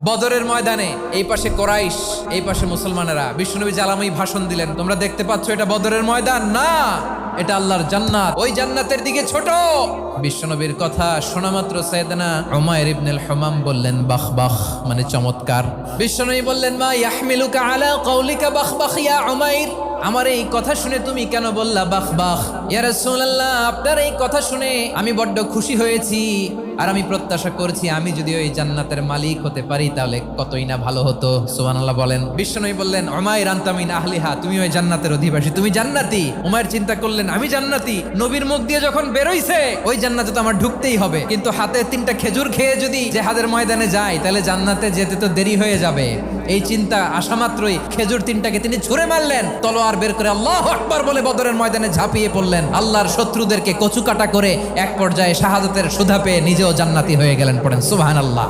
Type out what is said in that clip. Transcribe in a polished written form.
বদরের ময়দানে এই পাশে কোরাইশ, এই পাশে মুসলমানেরা। বিশ্বনবী জালাময়ী ভাষণ দিলেন, তোমরা দেখতে পাচ্ছ এটা বদরের ময়দান না, এটা আল্লাহর জান্নাত, ওই জান্নাতের দিকে ছোট। বিশ্বনবীর কথা শোনা মাত্র সাইয়েদনা উমাইর ইবনুল হুমাম বললেন বাখ বাখ, মানে চমৎকার। বিশ্বনবী বললেন মা ইয়াহমিলুকা আলা কওলিকা বাখ বাখ ইয়া উমাইর, আমার এই কথা শুনে তুমি কেন বললা বাখ বাখ? ইয়া রাসূলুল্লাহ, আপনার এই কথা শুনে আমি বড্ড খুশি হয়েছি, আর আমি প্রত্যাশা করছি আমি যদি ওই জান্নাতের মালিক হতে পারি তাহলে কতই না ভালো হতো। সুবহানাল্লাহ বলেন। বিশ্বনবী বললেন উমাইর আনতা মিন আহলিহা, তুমি ওই জান্নাতের অধিবাসী, তুমি জান্নাতি। উমাইর চিন্তা করলেন আমি জান্নাতি, নবীর মুখ দিয়ে যখন বেরোইছে ওই জান্নাতে তো আমার ঢুকতেই হবে, কিন্তু হাতে 3টা খেজুর খেয়ে যদি জেহাদের ময়দানে যাই তাহলে জান্নাতে যেতে তো দেরি হয়ে যাবে। এই চিন্তা আসা মাত্রই খেজুর 3টাকে তিনি ছুঁড়ে মারলেন, তলোয়ার বের করে আল্লাহু আকবার বলে বদরের ময়দানে ঝাঁপিয়ে পড়লেন। আল্লাহর শত্রুদেরকে কচুকাটা করে এক পর্যায়ে শাহাদাতের সুধা পেয়ে নিজেও জান্নাতি হয়ে গেলেন। পড়েন সুবহানাল্লাহ।